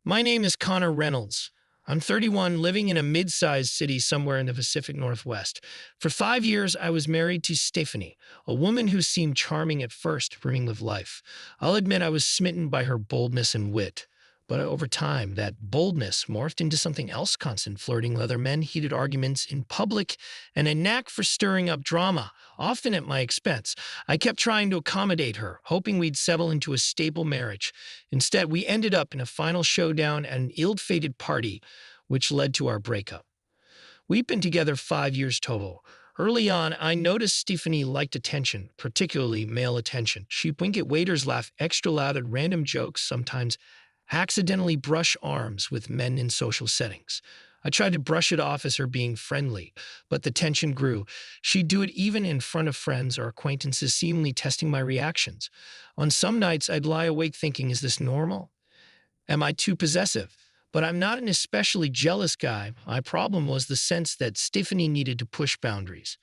My name is Connor Reynolds. I'm 31, living in a mid-sized city somewhere in the Pacific Northwest. For 5 years, I was married to Stephanie, a woman who seemed charming at first, brimming with life. I'll admit I was smitten by her boldness and wit. But over time, that boldness morphed into something else: constant flirting with other men, heated arguments in public, and a knack for stirring up drama, often at my expense. I kept trying to accommodate her, hoping we'd settle into a stable marriage. Instead, we ended up in a final showdown at an ill-fated party, which led to our breakup. We've been together 5 years total. Early on, I noticed Stephanie liked attention, particularly male attention. She'd wink at waiters, laugh extra loud at random jokes, sometimes accidentally brush arms with men in social settings. I tried to brush it off as her being friendly, but the tension grew. She'd do it even in front of friends or acquaintances, seemingly testing my reactions. On some nights, I'd lie awake thinking, is this normal? Am I too possessive? But I'm not an especially jealous guy. My problem was the sense that Stephanie needed to push boundaries.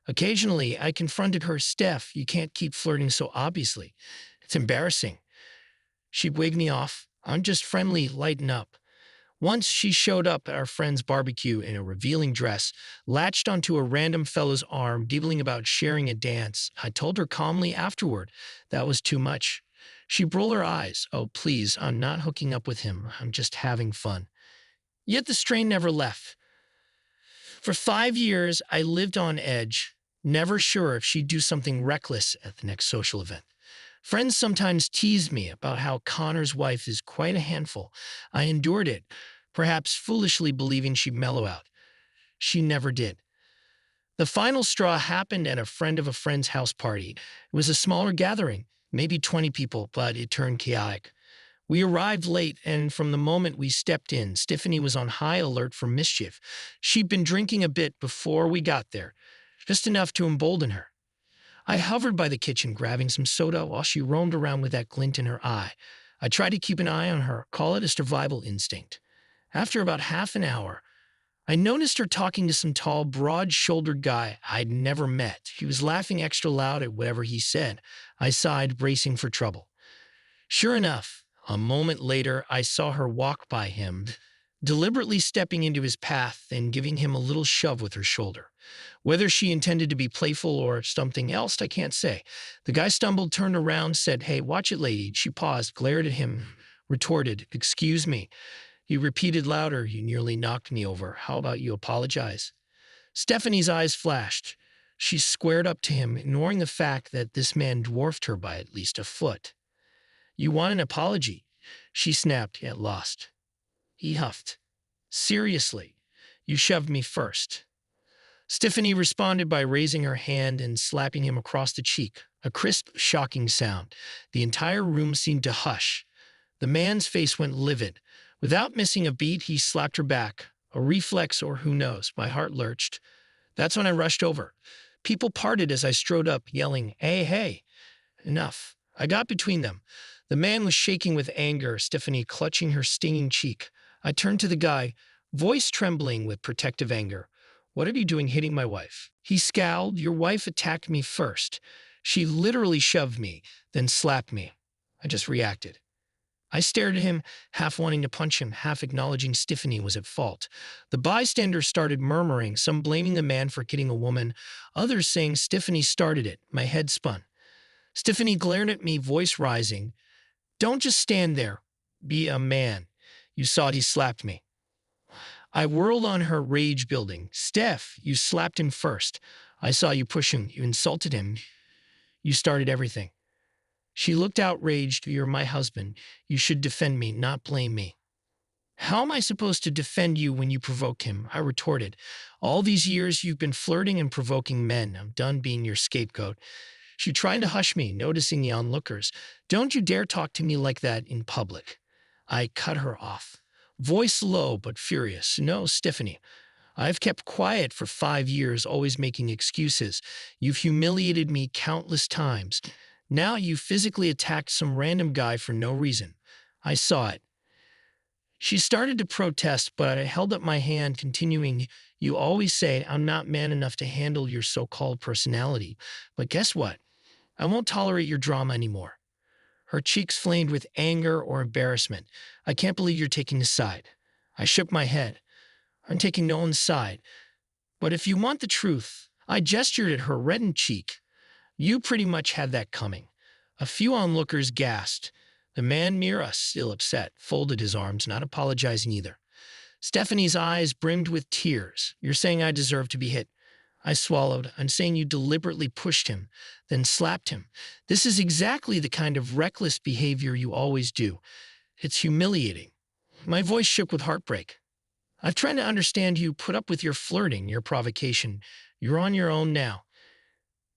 Occasionally, I confronted her, Steph, you can't keep flirting so obviously. It's embarrassing. She'd wig me off. I'm just friendly, lighten up. Once she showed up at our friend's barbecue in a revealing dress, latched onto a random fellow's arm, giggling about sharing a dance. I told her calmly afterward that was too much. She'd roll her eyes. Oh, please, I'm not hooking up with him. I'm just having fun. Yet the strain never left. For 5 years, I lived on edge, never sure if she'd do something reckless at the next social event. Friends sometimes teased me about how Connor's wife is quite a handful. I endured it, perhaps foolishly believing she'd mellow out. She never did. The final straw happened at a friend of a friend's house party. It was a smaller gathering, maybe 20 people, but it turned chaotic. We arrived late, and from the moment we stepped in, Stephanie was on high alert for mischief. She'd been drinking a bit before we got there, just enough to embolden her. I hovered by the kitchen, grabbing some soda while she roamed around with that glint in her eye. I tried to keep an eye on her, call it a survival instinct. After about half an hour, I noticed her talking to some tall, broad-shouldered guy I'd never met. He was laughing extra loud at whatever he said. I sighed, bracing for trouble. Sure enough, a moment later, I saw her walk by him, deliberately stepping into his path and giving him a little shove with her shoulder. Whether she intended to be playful or something else, I can't say. The guy stumbled, turned around, said, "Hey, watch it, lady." She paused, glared at him, retorted, "Excuse me." He repeated louder, "You nearly knocked me over. How about you apologize?" Stephanie's eyes flashed. She squared up to him, ignoring the fact that this man dwarfed her by at least a foot. "You want an apology?" She snapped, yet lost. He huffed. "Seriously, you shoved me first." Stephanie responded by raising her hand and slapping him across the cheek, a crisp, shocking sound. The entire room seemed to hush. The man's face went livid. Without missing a beat, he slapped her back. A reflex, or who knows. My heart lurched. That's when I rushed over. People parted as I strode up, yelling, "Hey, hey!" Enough. I got between them. The man was shaking with anger, Stephanie clutching her stinging cheek. I turned to the guy, voice trembling with protective anger. "What are you doing hitting my wife?" He scowled. "Your wife attacked me first. She literally shoved me, then slapped me." I just reacted. I stared at him, half wanting to punch him, half acknowledging Stephanie was at fault. The bystanders started murmuring, some blaming the man for hitting a woman, others saying Stephanie started it. My head spun. Stephanie glared at me, voice rising. "Don't just stand there. Be a man. You saw it, he slapped me." I whirled on her, rage building. "Steph, you slapped him first. I saw you push him. You insulted him. You started everything." She looked outraged. "You're my husband. You should defend me, not blame me." "How am I supposed to defend you when you provoke him?" I retorted. "All these years you've been flirting and provoking men. I'm done being your scapegoat." She tried to hush me, noticing the onlookers. "Don't you dare talk to me like that in public." I cut her off. Voice low but furious. "No, Stephanie. I've kept quiet for 5 years, always making excuses. You've humiliated me countless times. Now you physically attacked some random guy for no reason. I saw it." She started to protest, but I held up my hand, continuing, "You always say I'm not man enough to handle your so-called personality. But guess what? I won't tolerate your drama anymore." Her cheeks flamed with anger or embarrassment. I can't believe you're taking a side. I shook my head. I'm taking no one's side. But if you want the truth, I gestured at her reddened cheek. You pretty much had that coming. A few onlookers gasped. The man near us, still upset, folded his arms, not apologizing either. Stephanie's eyes brimmed with tears. You're saying I deserve to be hit. I swallowed. I'm saying you deliberately pushed him, then slapped him. This is exactly the kind of reckless behavior you always do. It's humiliating. My voice shook with heartbreak. I'm trying to understand you. Put up with your flirting, your provocation. You're on your own now.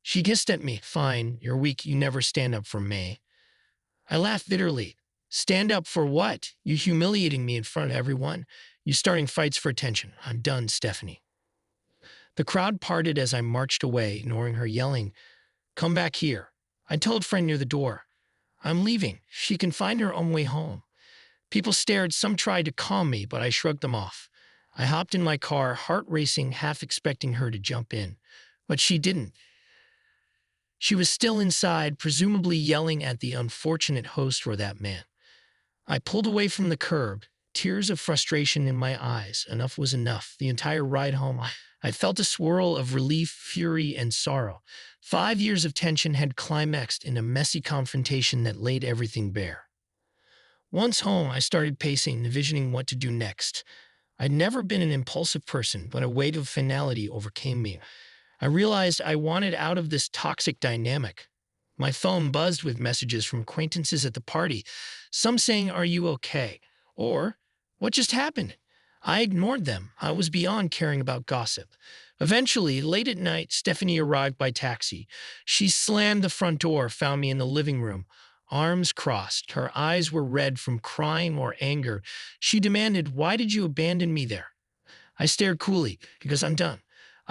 She hissed at me. Fine, you're weak. You never stand up for me. I laughed bitterly. Stand up for what? You humiliating me in front of everyone. You starting fights for attention. I'm done, Stephanie. The crowd parted as I marched away, ignoring her yelling, Come back here. I told a friend near the door. I'm leaving. She can find her own way home. People stared. Some tried to calm me, but I shrugged them off. I hopped in my car, heart racing, half expecting her to jump in. But she didn't. She was still inside, presumably yelling at the unfortunate host or that man. I pulled away from the curb, tears of frustration in my eyes. Enough was enough. The entire ride home, I felt a swirl of relief, fury, and sorrow. 5 years of tension had climaxed in a messy confrontation that laid everything bare. Once home, I started pacing, envisioning what to do next. I'd never been an impulsive person, but a weight of finality overcame me. I realized I wanted out of this toxic dynamic. My phone buzzed with messages from acquaintances at the party, some saying, Are you okay? Or, What just happened? I ignored them. I was beyond caring about gossip. Eventually, late at night, Stephanie arrived by taxi. She slammed the front door, found me in the living room, arms crossed. Her eyes were red from crying or anger. She demanded, Why did you abandon me there? I stared coolly, because I'm done.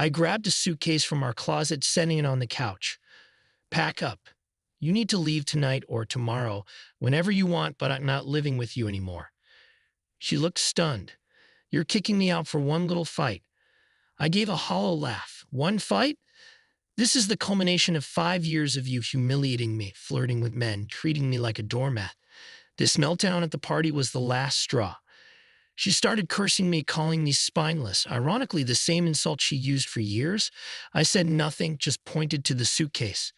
I grabbed a suitcase from our closet, setting it on the couch. Pack up. You need to leave tonight or tomorrow, whenever you want, but I'm not living with you anymore. She looked stunned. You're kicking me out for one little fight. I gave a hollow laugh. One fight? This is the culmination of 5 years of you humiliating me, flirting with men, treating me like a doormat. This meltdown at the party was the last straw. She started cursing me, calling me spineless, ironically the same insult she used for years. I said nothing, just pointed to the suitcase.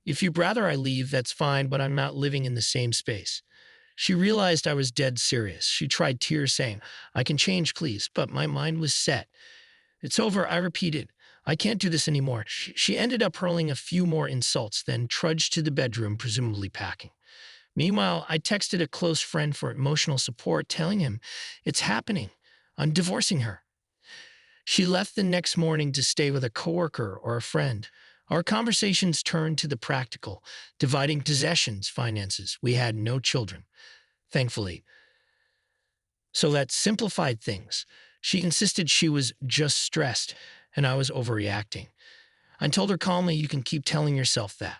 If you'd rather I leave, that's fine, but I'm not living in the same space. She realized I was dead serious. She tried tears, saying, I can change, please, but my mind was set. It's over, I repeated. I can't do this anymore. She ended up hurling a few more insults, then trudged to the bedroom, presumably packing. Meanwhile, I texted a close friend for emotional support, telling him, It's happening. I'm divorcing her. She left the next morning to stay with a coworker or a friend. Our conversations turned to the practical, dividing possessions, finances. We had no children, thankfully. So that simplified things. She insisted she was just stressed, and I was overreacting. I told her calmly, You can keep telling yourself that.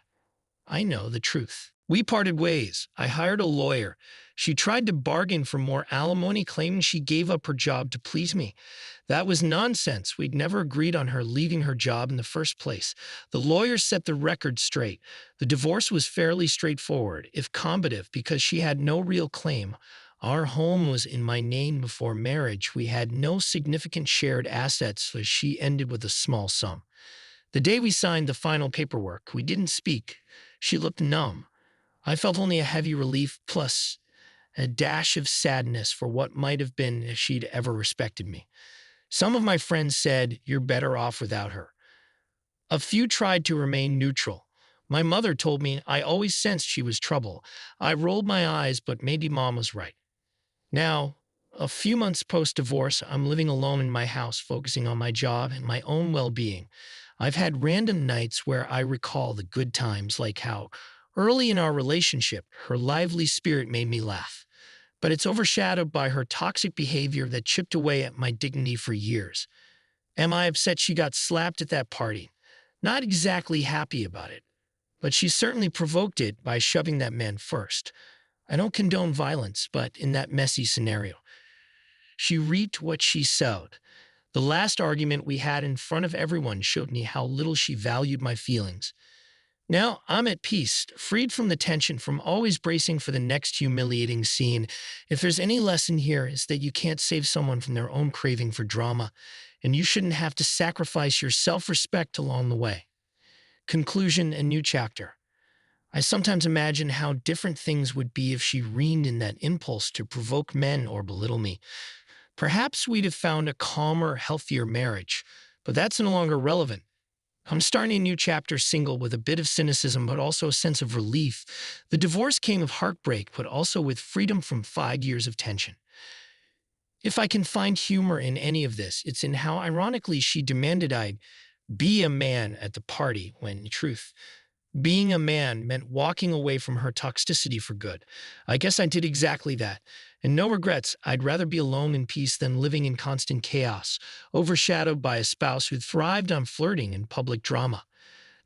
I know the truth. We parted ways. I hired a lawyer. She tried to bargain for more alimony, claiming she gave up her job to please me. That was nonsense. We'd never agreed on her leaving her job in the first place. The lawyer set the record straight. The divorce was fairly straightforward, if combative, because she had no real claim. Our home was in my name before marriage. We had no significant shared assets, so she ended with a small sum. The day we signed the final paperwork, we didn't speak. She looked numb. I felt only a heavy relief plus a dash of sadness for what might have been if she'd ever respected me. Some of my friends said, You're better off without her. A few tried to remain neutral. My mother told me I always sensed she was trouble. I rolled my eyes, but maybe Mom was right. Now, a few months post-divorce, I'm living alone in my house, focusing on my job and my own well-being. I've had random nights where I recall the good times, like how early in our relationship, her lively spirit made me laugh. But it's overshadowed by her toxic behavior that chipped away at my dignity for years. Am I upset she got slapped at that party? Not exactly happy about it, but she certainly provoked it by shoving that man first. I don't condone violence, but in that messy scenario, she reaped what she sowed. The last argument we had in front of everyone showed me how little she valued my feelings. Now I'm at peace, freed from the tension, from always bracing for the next humiliating scene. If there's any lesson here, it's that you can't save someone from their own craving for drama, and you shouldn't have to sacrifice your self respect along the way. Conclusion and new chapter. I sometimes imagine how different things would be if she reined in that impulse to provoke men or belittle me. Perhaps we'd have found a calmer, healthier marriage, but that's no longer relevant. I'm starting a new chapter single with a bit of cynicism, but also a sense of relief. The divorce came of heartbreak, but also with freedom from 5 years of tension. If I can find humor in any of this, it's in how ironically she demanded I be a man at the party, when in truth, being a man meant walking away from her toxicity for good. I guess I did exactly that. And no regrets, I'd rather be alone in peace than living in constant chaos, overshadowed by a spouse who thrived on flirting and public drama.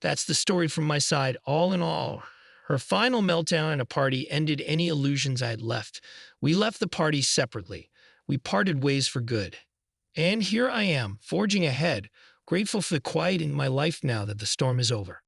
That's the story from my side, all in all. Her final meltdown at a party ended any illusions I had left. We left the party separately. We parted ways for good. And here I am, forging ahead, grateful for the quiet in my life now that the storm is over.